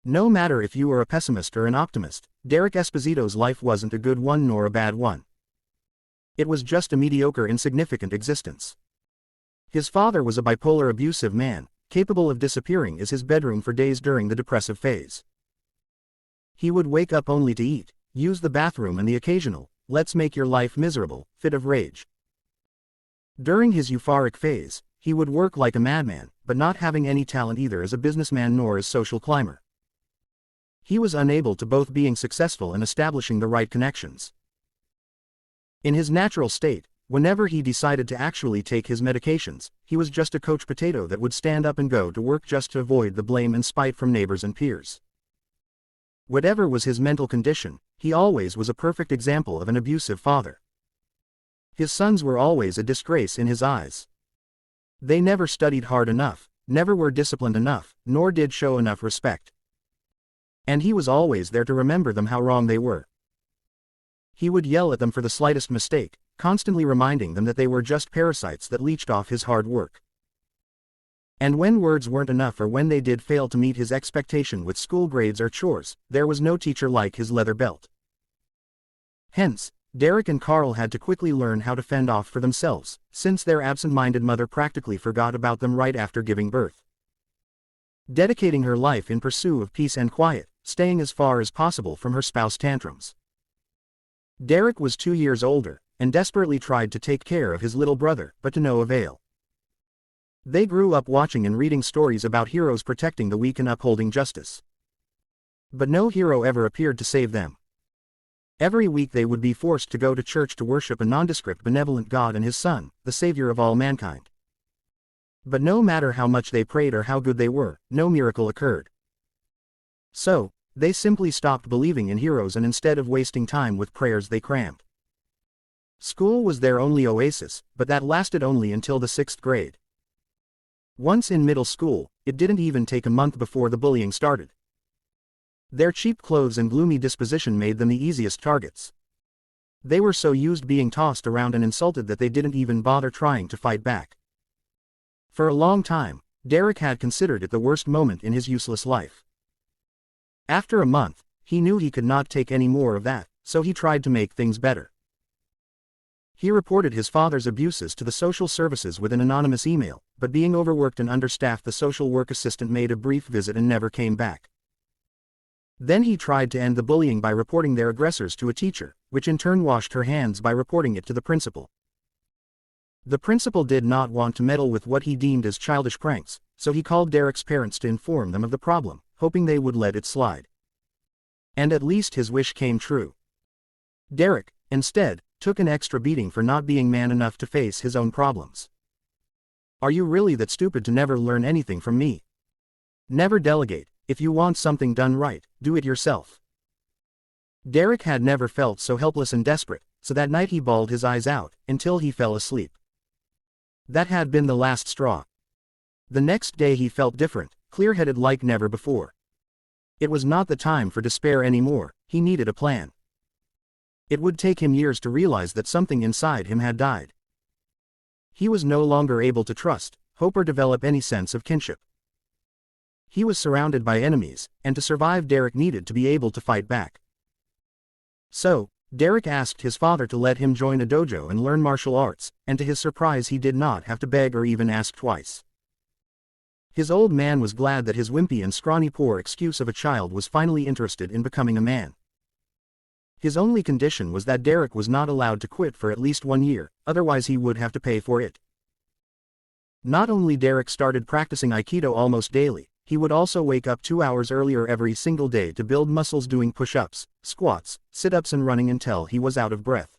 No matter if you were a pessimist or an optimist, Derek Esposito's life wasn't a good one nor a bad one. It was just a mediocre, insignificant existence. His father was a bipolar abusive man, capable of disappearing in his bedroom for days during the depressive phase. He would wake up only to eat, use the bathroom and the occasional, "let's make your life miserable," fit of rage. During his euphoric phase, he would work like a madman, but not having any talent either as a businessman nor as social climber. He was unable to both being successful and establishing the right connections. In his natural state, whenever he decided to actually take his medications, he was just a coach potato that would stand up and go to work just to avoid the blame and spite from neighbors and peers. Whatever was his mental condition, he always was a perfect example of an abusive father. His sons were always a disgrace in his eyes. They never studied hard enough, never were disciplined enough, nor did show enough respect. And he was always there to remember them how wrong they were. He would yell at them for the slightest mistake, constantly reminding them that they were just parasites that leached off his hard work. And when words weren't enough or when they did fail to meet his expectation with school grades or chores, there was no teacher like his leather belt. Hence, Derek and Carl had to quickly learn how to fend off for themselves, since their absent-minded mother practically forgot about them right after giving birth. Dedicating her life in pursuit of peace and quiet, staying as far as possible from her spouse's tantrums. Derek was 2 years older, and desperately tried to take care of his little brother, but to no avail. They grew up watching and reading stories about heroes protecting the weak and upholding justice. But no hero ever appeared to save them. Every week they would be forced to go to church to worship a nondescript benevolent God and his Son, the Savior of all mankind. But no matter how much they prayed or how good they were, no miracle occurred. So, they simply stopped believing in heroes and instead of wasting time with prayers they crammed. School was their only oasis, but that lasted only until the 6th grade. Once in middle school, it didn't even take a month before the bullying started. Their cheap clothes and gloomy disposition made them the easiest targets. They were so used being tossed around and insulted that they didn't even bother trying to fight back. For a long time, Derek had considered it the worst moment in his useless life. After a month, he knew he could not take any more of that, so he tried to make things better. He reported his father's abuses to the social services with an anonymous email, but being overworked and understaffed, the social work assistant made a brief visit and never came back. Then he tried to end the bullying by reporting their aggressors to a teacher, which in turn washed her hands by reporting it to the principal. The principal did not want to meddle with what he deemed as childish pranks, so he called Derek's parents to inform them of the problem, hoping they would let it slide. And at least his wish came true. Derek, instead, took an extra beating for not being man enough to face his own problems. "Are you really that stupid to never learn anything from me? Never delegate. If you want something done right, do it yourself." Derek had never felt so helpless and desperate, so that night he bawled his eyes out, until he fell asleep. That had been the last straw. The next day he felt different, clear-headed like never before. It was not the time for despair anymore, he needed a plan. It would take him years to realize that something inside him had died. He was no longer able to trust, hope or develop any sense of kinship. He was surrounded by enemies, and to survive Derek needed to be able to fight back. So, Derek asked his father to let him join a dojo and learn martial arts, and to his surprise he did not have to beg or even ask twice. His old man was glad that his wimpy and scrawny poor excuse of a child was finally interested in becoming a man. His only condition was that Derek was not allowed to quit for at least 1 year, otherwise he would have to pay for it. Not only Derek started practicing Aikido almost daily, he would also wake up 2 hours earlier every single day to build muscles doing push-ups, squats, sit-ups and running until he was out of breath.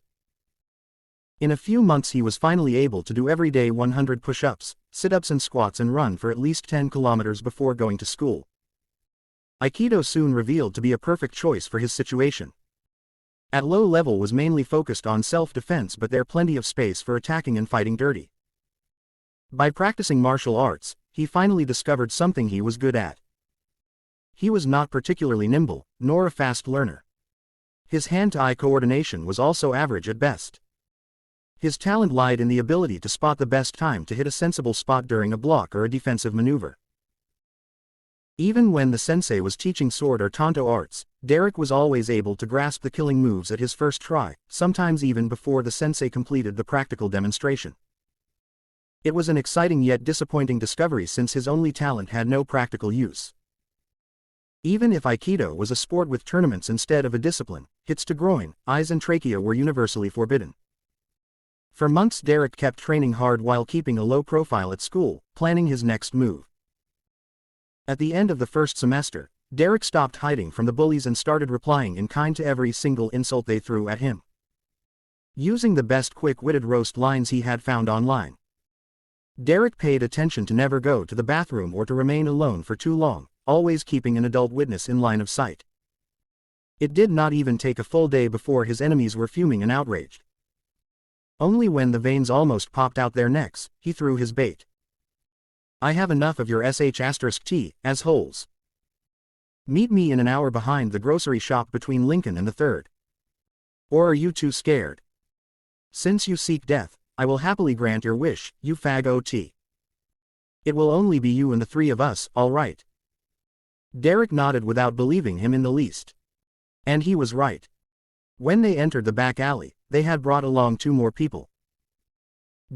In a few months he was finally able to do every day 100 push-ups, sit-ups and squats and run for at least 10 kilometers before going to school. Aikido soon revealed to be a perfect choice for his situation. At low level was mainly focused on self-defense, but there plenty of space for attacking and fighting dirty. By practicing martial arts, he finally discovered something he was good at. He was not particularly nimble, nor a fast learner. His hand-to-eye coordination was also average at best. His talent lied in the ability to spot the best time to hit a sensible spot during a block or a defensive maneuver. Even when the sensei was teaching sword or tanto arts, Derek was always able to grasp the killing moves at his first try, sometimes even before the sensei completed the practical demonstration. It was an exciting yet disappointing discovery since his only talent had no practical use. Even if Aikido was a sport with tournaments instead of a discipline, hits to groin, eyes and trachea were universally forbidden. For months Derek kept training hard while keeping a low profile at school, planning his next move. At the end of the first semester, Derek stopped hiding from the bullies and started replying in kind to every single insult they threw at him, using the best quick-witted roast lines he had found online. Derek paid attention to never go to the bathroom or to remain alone for too long, always keeping an adult witness in line of sight. It did not even take a full day before his enemies were fuming and outraged. Only when the veins almost popped out their necks, he threw his bait. I have enough of your sh*t, as holes. Meet me in an hour behind the grocery shop between Lincoln and the 3rd. Or are you too scared? Since you seek death, I will happily grant your wish, you fag-ot. It will only be you and the 3 of us, all right. Derek nodded without believing him in the least. And he was right. When they entered the back alley, they had brought along 2 more people.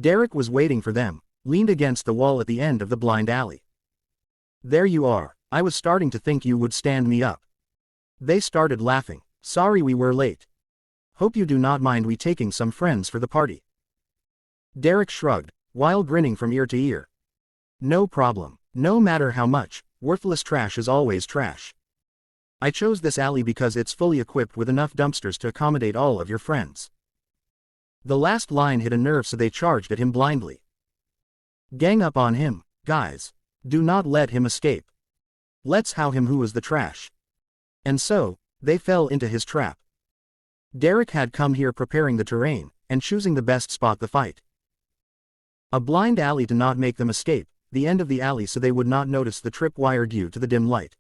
Derek was waiting for them, leaned against the wall at the end of the blind alley. There you are, I was starting to think you would stand me up. They started laughing. Sorry we were late. Hope you do not mind we taking some friends for the party. Derek shrugged, while grinning from ear to ear. No problem, no matter how much, worthless trash is always trash. I chose this alley because it's fully equipped with enough dumpsters to accommodate all of your friends. The last line hit a nerve so they charged at him blindly. Gang up on him, guys. Do not let him escape. Let's how him who is the trash. And so, they fell into his trap. Derek had come here preparing the terrain, and choosing the best spot to fight. A blind alley to not make them escape, the end of the alley so they would not notice the tripwire due to the dim light.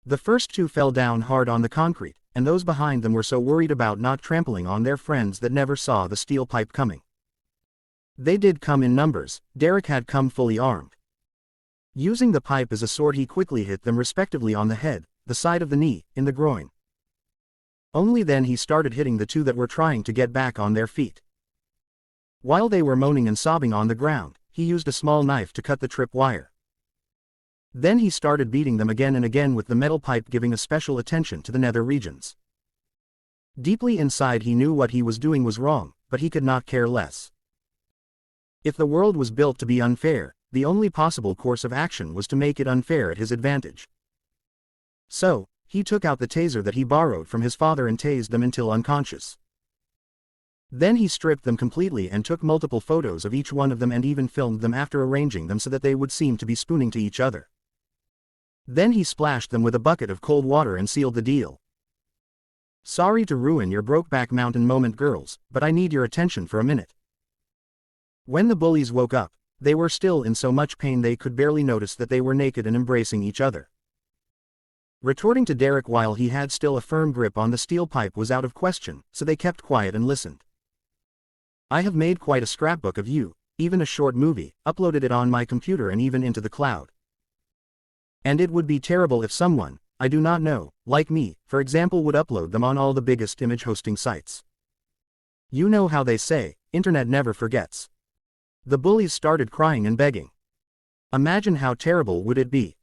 The first 2 fell down hard on the concrete, and those behind them were so worried about not trampling on their friends that never saw the steel pipe coming. They did come in numbers. Derek had come fully armed. Using the pipe as a sword he quickly hit them respectively on the head, the side of the knee, in the groin. Only then he started hitting the 2 that were trying to get back on their feet. While they were moaning and sobbing on the ground, he used a small knife to cut the trip wire. Then he started beating them again and again with the metal pipe, giving a special attention to the nether regions. Deeply inside he knew what he was doing was wrong, but he could not care less. If the world was built to be unfair, the only possible course of action was to make it unfair at his advantage. So, he took out the taser that he borrowed from his father and tased them until unconscious. Then he stripped them completely and took multiple photos of each one of them and even filmed them after arranging them so that they would seem to be spooning to each other. Then he splashed them with a bucket of cold water and sealed the deal. Sorry to ruin your Brokeback Mountain moment, girls, but I need your attention for a minute. When the bullies woke up, they were still in so much pain they could barely notice that they were naked and embracing each other. Retorting to Derek while he had still a firm grip on the steel pipe was out of question, so they kept quiet and listened. I have made quite a scrapbook of you, even a short movie, uploaded it on my computer and even into the cloud. And it would be terrible if someone, I do not know, like me, for example, would upload them on all the biggest image hosting sites. You know how they say, internet never forgets. The bullies started crying and begging. Imagine how terrible would it be.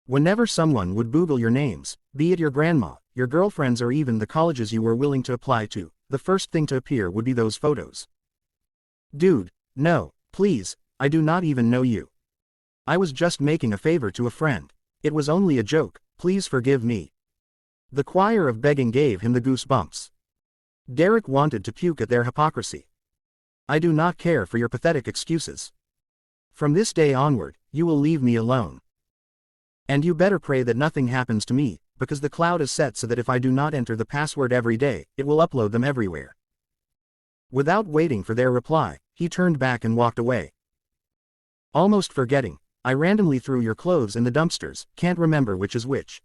Whenever someone would Google your names, be it your grandma, your girlfriends or even the colleges you were willing to apply to, the first thing to appear would be those photos. Dude, no, please, I do not even know you. I was just making a favor to a friend. It was only a joke, please forgive me. The choir of begging gave him the goosebumps. Derek wanted to puke at their hypocrisy. I do not care for your pathetic excuses. From this day onward, you will leave me alone. And you better pray that nothing happens to me, because the cloud is set so that if I do not enter the password every day, it will upload them everywhere. Without waiting for their reply, he turned back and walked away. Almost forgetting, I randomly threw your clothes in the dumpsters, can't remember which is which.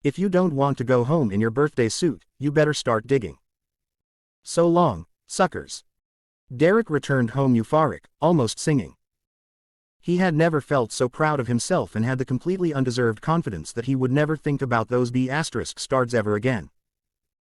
If you don't want to go home in your birthday suit, you better start digging. So long, suckers. Derek returned home euphoric, almost singing. He had never felt so proud of himself and had the completely undeserved confidence that he would never think about those B** stars ever again.